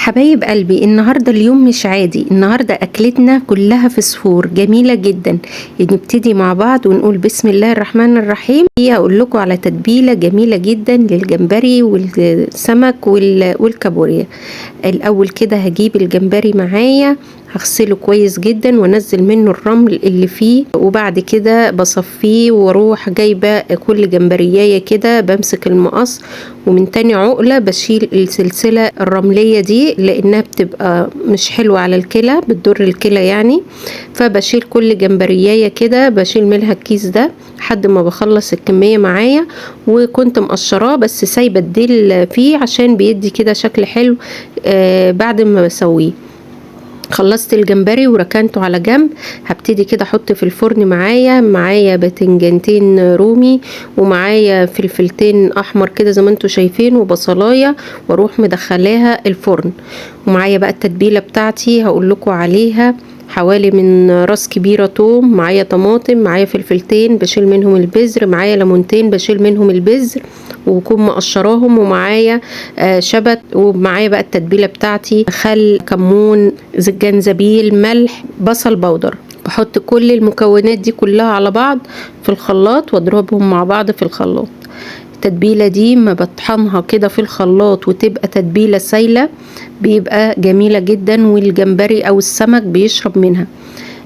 حبايب قلبي، النهاردة اليوم مش عادي. النهاردة أكلتنا كلها فسفور جميلة جدا. نبتدي مع بعض ونقول بسم الله الرحمن الرحيم. هي أقول لكم على تتبيلة جميلة جدا للجمبري والسمك والكابوريا. الأول كده هجيب الجمبري معايا، هغسله كويس جدا وانزل منه الرمل اللي فيه، وبعد كده بصفيه واروح جايبه كل جمبريايه كده بمسك المقص، ومن تاني عقله بشيل السلسله الرمليه دي لانها بتبقى مش حلوه على الكلى، بتضر الكلى يعني. فبشيل كل جمبريايه كده، بشيل منها الكيس ده لحد ما بخلص الكميه معايا. وكنت مقشراه بس سايبه الديل فيه عشان بيدي كده شكل حلو بعد ما بسويه. خلصت الجمبري وركنته على جنب. هبتدي كده احط في الفرن معايا باذنجانتين رومي، ومعايا فلفلتين احمر كده زي ما انتم شايفين، وبصلايه، واروح مدخلاها الفرن. ومعايا بقى التتبيله بتاعتي هقول لكم عليها. حوالي من راس كبيرة توم، معايا طماطم، معايا فلفلتين بشيل منهم البذر، معايا ليمونتين بشيل منهم البذر وبكون مقشراهم، ومعايا شبت، ومعايا بقى التتبيلة بتاعتي خل، كمون، جنزبيل، ملح، بصل بودر. بحط كل المكونات دي كلها على بعض في الخلاط واضربهم مع بعض في الخلاط. التتبيلة دي ما بطحنها كده في الخلاط وتبقى تتبيلة سايلة بيبقى جميلة جدا، والجمبري او السمك بيشرب منها.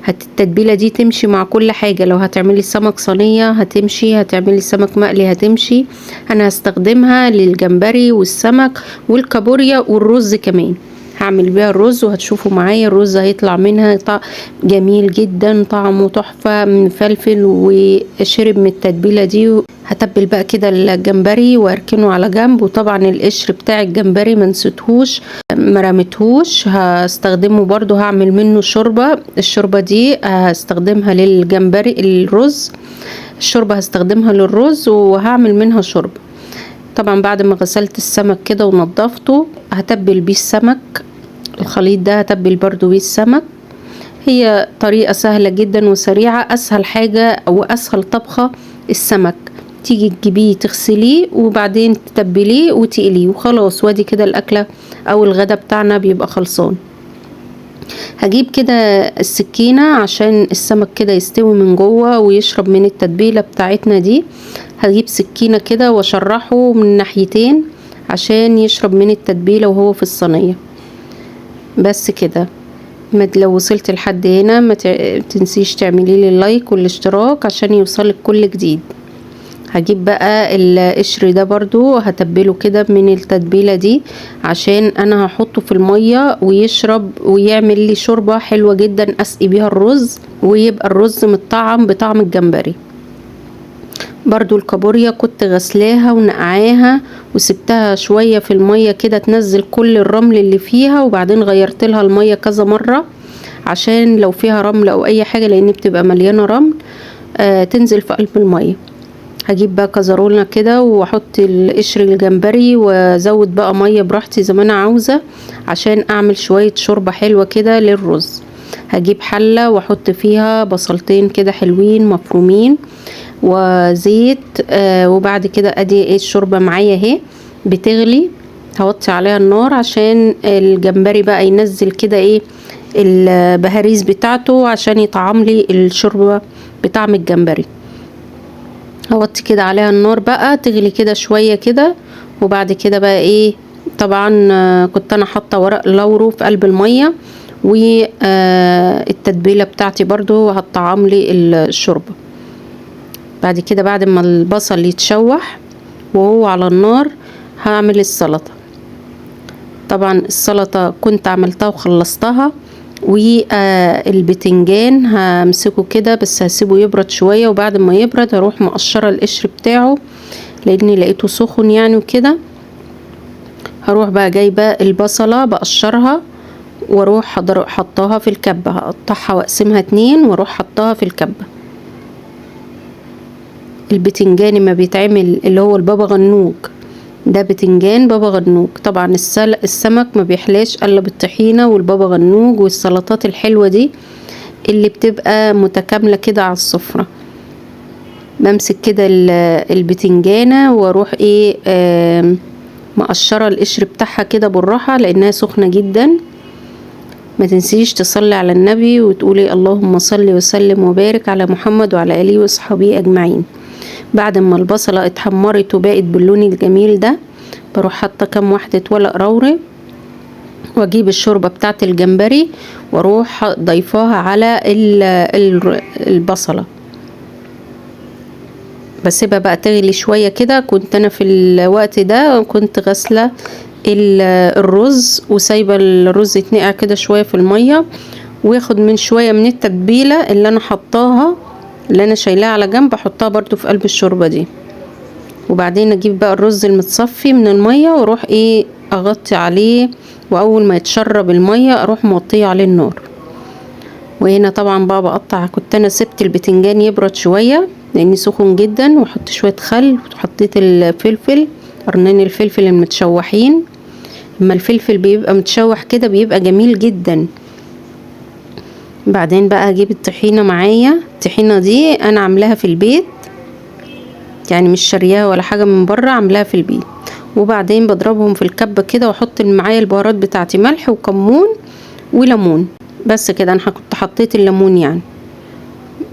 التتبيلة دي تمشي مع كل حاجة، لو هتعملي سمك صينية هتمشي، هتعملي سمك مقلي هتمشي. انا هستخدمها للجمبري والسمك والكابوريا والرز كمان. هعمل بيها الرز وهتشوفوا معايا الرز هيطلع منها جميل جدا، طعمه تحفة، مفلفل وشرب من التتبيلة دي. هتبل بقى كده الجمبري واركنه على جنب، وطبعا القشر بتاع الجمبري منسيتهوش مرمتهوش، هستخدمه برضو، هعمل منه شوربة. الشوربة دي هستخدمها للجمبري الرز، الشوربة هستخدمها للرز وهعمل منها شوربة. طبعا بعد ما غسلت السمك كده ونضفته هتبل بيه السمك. الخليط ده هتبل برضو بيه السمك. هي طريقة سهلة جدا وسريعة، اسهل حاجة او اسهل طبخة السمك. تيجي تجيبيه تغسليه وبعدين تتبليه وتقليه وخلاص، وادي كده الاكلة او الغدا بتاعنا بيبقى خلصان. هجيب كده السكينة عشان السمك كده يستوي من جوه ويشرب من التتبيلة بتاعتنا دي. هجيب سكينة كده واشرحه من ناحيتين عشان يشرب من التتبيلة وهو في الصينية. بس كده. لو وصلت لحد هنا ما تنسيش تعملي لي اللايك والاشتراك عشان يوصلك كل جديد. هجيب بقى القشر ده برضو هتبله كده من التتبيلة دي عشان انا هحطه في المية ويشرب ويعمل لي شوربة حلوة جدا اسقي بيها الرز، ويبقى الرز متطعم بطعم الجمبري. برضو الكابوريا كنت غسلاها ونقعاها وسبتها شوية في المية كده تنزل كل الرمل اللي فيها، وبعدين غيرت لها المية كذا مرة عشان لو فيها رمل او اي حاجة، لان بتبقى مليانة رمل تنزل في قلب المية. هجيب بقى كزرولة كده واحط القشر الجمبري وازود بقى مية براحتي زي ما انا عاوزة عشان اعمل شوية شوربة حلوة كده للرز. هجيب حلة واحط فيها بصلتين كده حلوين مفرومين وزيت، وبعد كده ادي الشوربة معايا اهي بتغلي. هوطي عليها النار عشان الجمبري بقى ينزل كده البهاريز بتاعته عشان يطعم لي الشوربة بطعم الجمبري. هوطي كده عليها النار بقى تغلي كده شوية كده، وبعد كده بقى طبعا كنت انا حاطة ورق لورو في قلب المية، والتتبيلة بتاعتي برضو هتطعم لي الشوربة. بعد كده بعد ما البصل يتشوح وهو على النار هعمل السلطة. طبعا السلطة كنت عملتها وخلصتها. والبتنجان همسكه كده بس هسيبه يبرد شوية، وبعد ما يبرد هروح مقشرة القشر بتاعه لاني لقيته سخن يعني وكده. هروح بقى جايبة البصلة بقشرها واروح حطاها في الكبة، هقطعها واقسمها 2 واروح حطاها في الكبة. البتنجان ما بيتعمل اللي هو البابا غنوج، ده بتنجان بابا غنوج. طبعا السمك ما بيحلاش الا بالطحينة والبابا غنوج والسلطات الحلوة دي اللي بتبقى متكاملة كده على السفرة. بمسك كده البتنجانة واروح مقشره القشر بتاعها كده بالراحه لانها سخنه جدا. ما تنسيش تصلي على النبي وتقولي اللهم صل وسلم وبارك على محمد وعلى اله وصحبه اجمعين. بعد ما البصله اتحمرت وبقت باللون الجميل ده، بروح حاطه كام واحده ورق لوري، واجيب الشوربه بتاعت الجمبري واروح ضيفاها على البصله. بسيبها بقى تغلي شويه كده. كنت انا في الوقت ده كنت غاسله الرز وسايبه الرز يتنقع كده شويه في الميه، وياخد من شويه من التتبيله اللي انا حطاها اللي انا شايلاها على جنب، احطها برضو في قلب الشوربه دي. وبعدين اجيب بقى الرز المتصفي من الميه واروح اغطي عليه، واول ما يتشرب الميه اروح موطيه عليه النار. وهنا طبعا بقى بقطع. كنت انا سبت البتنجان يبرد شويه لاني سخن جدا، واحط شويه خل، وحطيت الفلفل، قرنين الفلفل المتشوحين. اما الفلفل بيبقى متشوح كده بيبقى جميل جدا. بعدين بقى اجيب الطحينه معايا. الطحينه دي انا عاملاها في البيت، يعني مش شارياها ولا حاجه من بره، عاملاها في البيت. وبعدين بضربهم في الكبه كده، واحط معايا البهارات بتاعتي، ملح وكمون وليمون، بس كده. انا كنت حطيت الليمون يعني.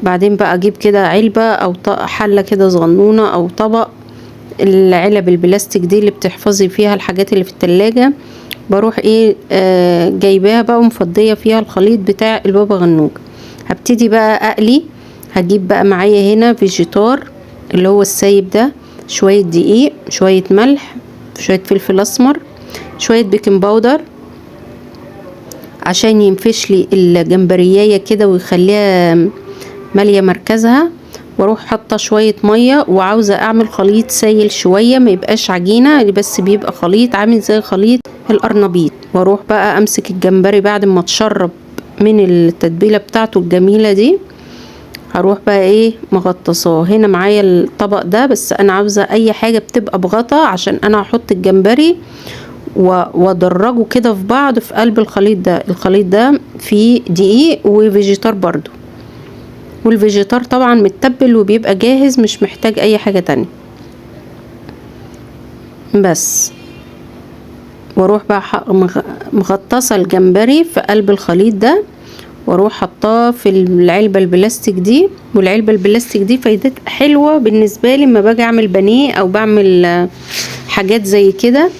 بعدين بقى اجيب كده علبه او حله كده صغنونه او طبق، العلب البلاستيك دي اللي بتحفظي فيها الحاجات اللي في التلاجة، بروح جايباها بقى ومفضيه فيها الخليط بتاع البابا غنوج. هبتدي بقى اقلي. هجيب بقى معايا هنا فيجيتار اللي هو السايب ده، شويه دقيق، شويه ملح، شويه فلفل اسمر، شويه بيكنج باودر عشان ينفش لي الجمبريايه كده ويخليها ماليه مركزها. واروح حاطه شويه ميه، وعاوزه اعمل خليط سايل شويه، ما يبقاش عجينه، بس بيبقى خليط عامل زي خليط القرنبيط. واروح بقى امسك الجمبري بعد ما اتشرب من التتبيله بتاعته الجميله دي، هروح بقى مغطساه. هنا معايا الطبق ده، بس انا عاوزه اي حاجه بتبقى بغطا عشان انا هحط الجمبري وادرجه كده في بعض في قلب الخليط ده. الخليط ده فيه دقيق وفيجيتار برضو، والفيجيتار طبعا متبل وبيبقى جاهز، مش محتاج اي حاجة تانية بس. واروح بقى مغطسة الجمبري في قلب الخليط ده، واروح حطاه في العلبة البلاستيك دي. والعلبة البلاستيك دي فايدتها حلوة بالنسبة لي لما باجي اعمل بانيه او بعمل حاجات زي كده،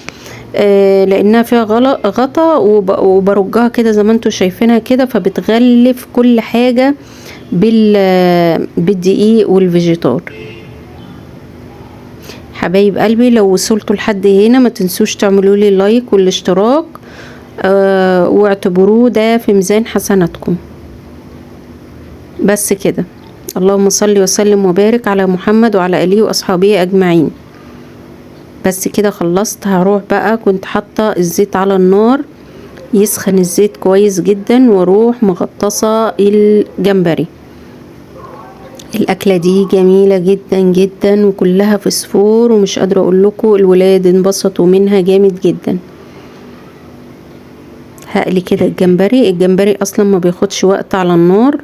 لانها فيها غطا، وبرجها كده زي ما انتوا شايفينها كده، فبتغلف كل حاجة بالدقيق والفيجيتار. حبايب قلبي، لو وصلتوا لحد هنا ما تنسوش تعملوا لي لايك والاشتراك، واعتبروه ده في ميزان حسناتكم. بس كده. اللهم صل وسلم وبارك على محمد وعلى اله واصحابه اجمعين. بس كده خلصت. هروح بقى، كنت حاطه الزيت على النار يسخن الزيت كويس جدا، واروح مغطسه الجمبري. الاكله دي جميله جدا جدا وكلها فسفور، ومش قادره اقول لكم الولاد انبسطوا منها جامد جدا. هقلي كده الجمبري اصلا ما بياخدش وقت على النار،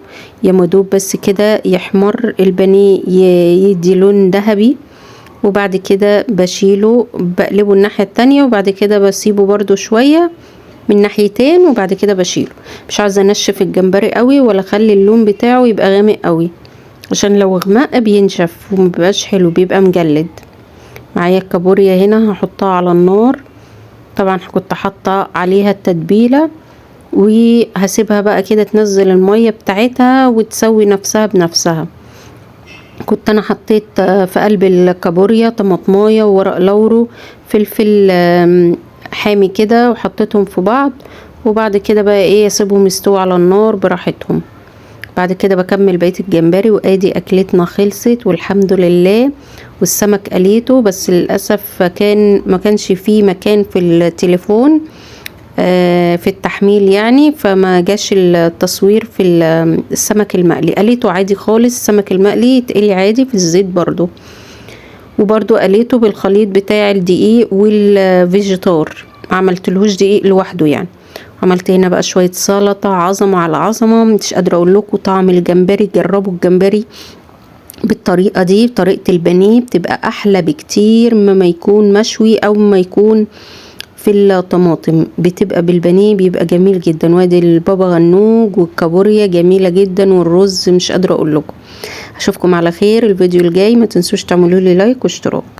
يا مدوب بس كده يحمر البانيه يدي لون ذهبي، وبعد كده بشيله بقلبه الناحيه التانية، وبعد كده بسيبه برضو شويه من ناحيتين، وبعد كده بشيله. مش عاوزه انشف الجمبري قوي ولا اخلي اللون بتاعه يبقى غامق قوي، عشان لو غمق بينشف ومبيبقاش حلو، بيبقى مجلد. معايا الكابوريا هنا هحطها على النار. طبعا كنت حاطه عليها التتبيله، وهسيبها بقى كده تنزل الميه بتاعتها وتسوي نفسها بنفسها. كنت انا حطيت في قلب الكابوريا طماطمايه وورق لورو، فلفل حامي كده، وحطيتهم في بعض. وبعد كده بقى اسيبهم يستووا على النار براحتهم. بعد كده بكمل بقيه الجمبري. وادي اكلتنا خلصت والحمد لله. والسمك قليته، بس للاسف ما كانش فيه مكان في التليفون في التحميل يعني، فما جاش التصوير في السمك المقلي. قليته عادي خالص، السمك المقلي يتقلي عادي في الزيت برضو. وبرضو قليته بالخليط بتاع الدقيق والفيجيتار، عملتلهوش دقيق لوحده يعني. عملت هنا بقى شوية سلطة عظمة على عظمة، مش قادرة اقول لكم طعم الجمبري. جربوا الجمبري بالطريقة دي، بطريقة البانيه، بتبقى احلى بكتير مما يكون مشوي او ما يكون في الطماطم. بتبقى بالبانيه بيبقى جميل جدا. وادي البابا غنوج والكابوريا جميلة جدا، والرز مش قادرة اقول لكم. اشوفكم على خير الفيديو الجاي، ما تنسوش تعملوا لي لايك واشتراك.